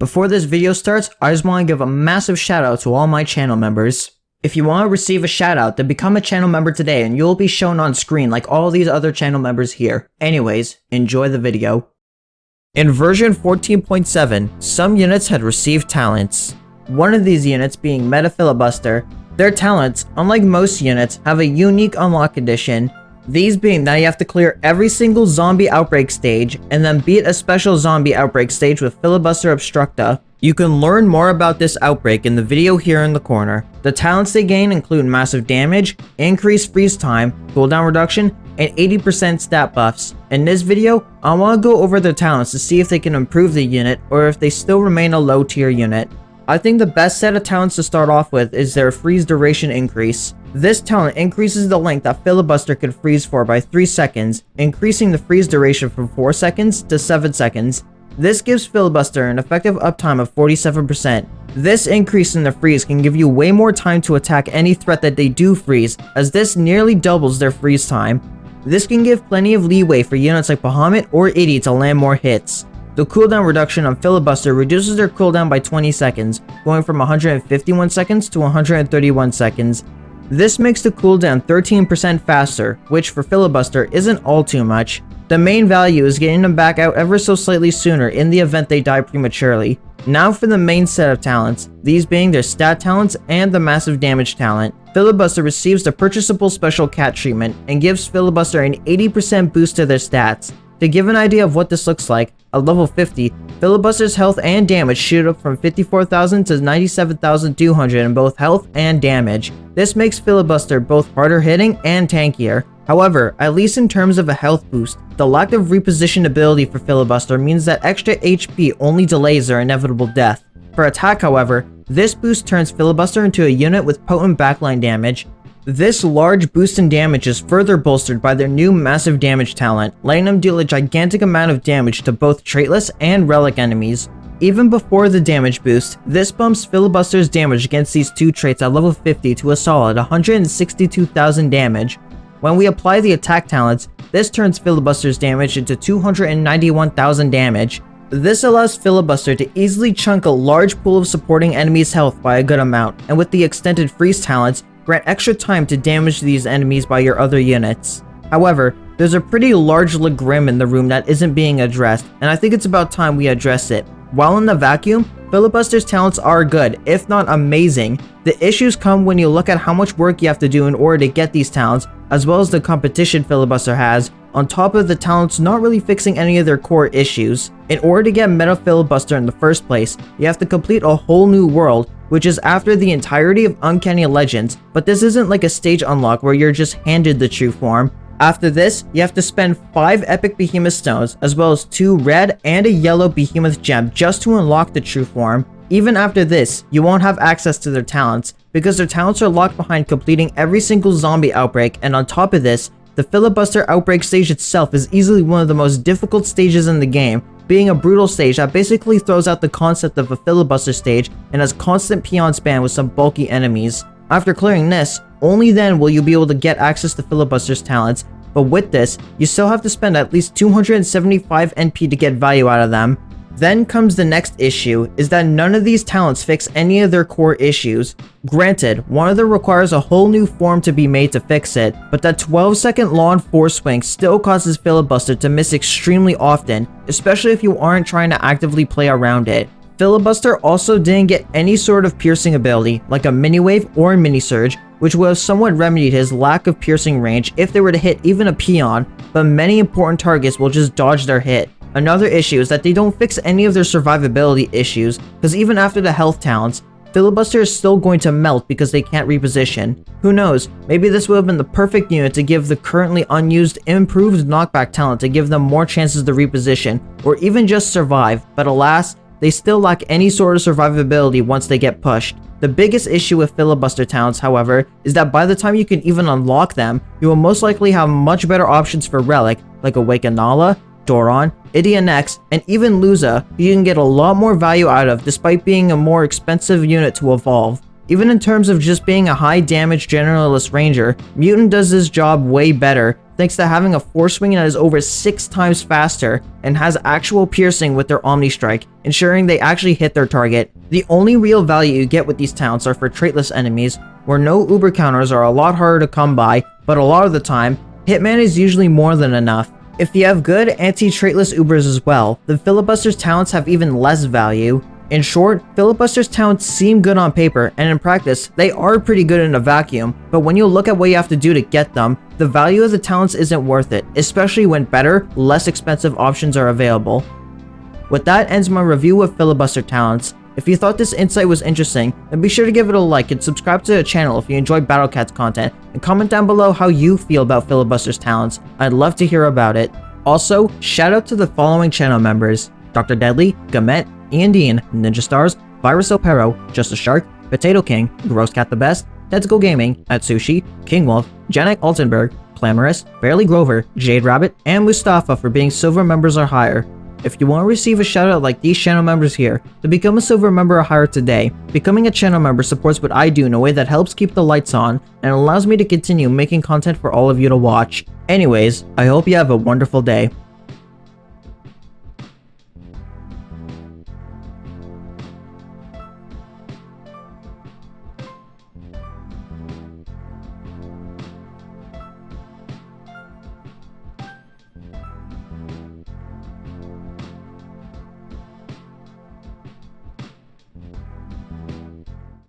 Before this video starts, I just want to give a massive shout out to all my channel members. If you want to receive a shout out, then become a channel member today and you'll be shown on screen like all these other channel members here. Anyways, enjoy the video. In version 14.7, some units had received talents. One of these units being Metafilibuster. Their talents, unlike most units, have a unique unlock condition. These being that you have to clear every single zombie outbreak stage and then beat a special zombie outbreak stage with Filibuster Obstructa. You can learn more about this outbreak in the video here in the corner. The talents they gain include massive damage, increased freeze time, cooldown reduction, and 80% stat buffs. In this video, I want to go over their talents to see if they can improve the unit or if they still remain a low tier unit. I think the best set of talents to start off with is their freeze duration increase. This talent increases the length that Filibuster can freeze for by 3 seconds, increasing the freeze duration from 4 seconds to 7 seconds. This gives Filibuster an effective uptime of 47%. This increase in the freeze can give you way more time to attack any threat that they do freeze, as this nearly doubles their freeze time. This can give plenty of leeway for units like Bahamut or Iddy to land more hits. The cooldown reduction on Filibuster reduces their cooldown by 20 seconds, going from 151 seconds to 131 seconds. This makes the cooldown 13% faster, which for Filibuster isn't all too much. The main value is getting them back out ever so slightly sooner in the event they die prematurely. Now for the main set of talents, these being their stat talents and the massive damage talent. Filibuster receives the purchasable special cat treatment and gives Filibuster an 80% boost to their stats. To give an idea of what this looks like, at level 50, Filibuster's health and damage shoot up from 54,000 to 97,200 in both health and damage. This makes Filibuster both harder hitting and tankier. However, at least in terms of a health boost, the lack of reposition ability for Filibuster means that extra HP only delays their inevitable death. For attack, however, this boost turns Filibuster into a unit with potent backline damage. This large boost in damage is further bolstered by their new massive damage talent, letting them deal a gigantic amount of damage to both traitless and relic enemies. Even before the damage boost, this bumps Filibuster's damage against these two traits at level 50 to a solid 162,000 damage. When we apply the attack talents, this turns Filibuster's damage into 291,000 damage. This allows Filibuster to easily chunk a large pool of supporting enemies' health by a good amount, and with the extended freeze talents, grant extra time to damage these enemies by your other units. However, there's a pretty large Legrim in the room that isn't being addressed, and I think it's about time we address it. While in the vacuum, Filibuster's talents are good, if not amazing. The issues come when you look at how much work you have to do in order to get these talents, as well as the competition Filibuster has, on top of the talents not really fixing any of their core issues. In order to get Metafilibuster in the first place, you have to complete a whole new world, which is after the entirety of Uncanny Legends, but this isn't like a stage unlock where you're just handed the true form. After this, you have to spend 5 epic behemoth stones, as well as 2 red and a yellow behemoth gem just to unlock the true form. Even after this, you won't have access to their talents, because their talents are locked behind completing every single zombie outbreak, and on top of this, the Filibuster outbreak stage itself is easily one of the most difficult stages in the game, being a brutal stage that basically throws out the concept of a Filibuster stage and has constant peon spam with some bulky enemies. After clearing this, only then will you be able to get access to Filibuster's talents, but with this, you still have to spend at least 275 NP to get value out of them. Then comes the next issue, is that none of these talents fix any of their core issues. Granted, one of them requires a whole new form to be made to fix it, but that 12-second Lawn Force Swing still causes Filibuster to miss extremely often, especially if you aren't trying to actively play around it. Filibuster also didn't get any sort of piercing ability, like a mini wave or mini surge, which would have somewhat remedied his lack of piercing range if they were to hit even a peon, but many important targets will just dodge their hit. Another issue is that they don't fix any of their survivability issues, because even after the health talents, Filibuster is still going to melt because they can't reposition. Who knows, maybe this would have been the perfect unit to give the currently unused improved knockback talent to give them more chances to reposition, or even just survive, but alas, they still lack any sort of survivability once they get pushed. The biggest issue with Filibuster talents, however, is that by the time you can even unlock them, you will most likely have much better options for Relic, like Awaken Nala, Doron, Idionex, and even Luza, who you can get a lot more value out of despite being a more expensive unit to evolve. Even in terms of just being a high damage generalist ranger, Mutant does his job way better, thanks to having a force swing that is over 6 times faster and has actual piercing with their Omni Strike, ensuring they actually hit their target. The only real value you get with these talents are for traitless enemies, where no uber counters are a lot harder to come by, but a lot of the time, Hitman is usually more than enough. If you have good anti-traitless ubers as well, then Filibuster's talents have even less value. In short, Filibuster's talents seem good on paper, and in practice, they are pretty good in a vacuum, but when you look at what you have to do to get them, the value of the talents isn't worth it, especially when better, less expensive options are available. With that ends my review of Filibuster talents. If you thought this insight was interesting, then be sure to give it a like and subscribe to the channel if you enjoy Battle Cat's content, and comment down below how you feel about Filibuster's talents. I'd love to hear about it. Also, shout out to the following channel members: Dr. Deadly, Gamet, Ian Dean, Ninja Stars, Virus Opero, Just a Shark, Potato King, Gross Cat the Best, Dead School Gaming, Atsushi, King Wolf, Janek Altenberg, Clamorous, Barely Grover, Jade Rabbit, and Mustafa for being silver members or higher. If you want to receive a shoutout like these channel members here, to become a silver member or higher today, becoming a channel member supports what I do in a way that helps keep the lights on and allows me to continue making content for all of you to watch. Anyways, I hope you have a wonderful day.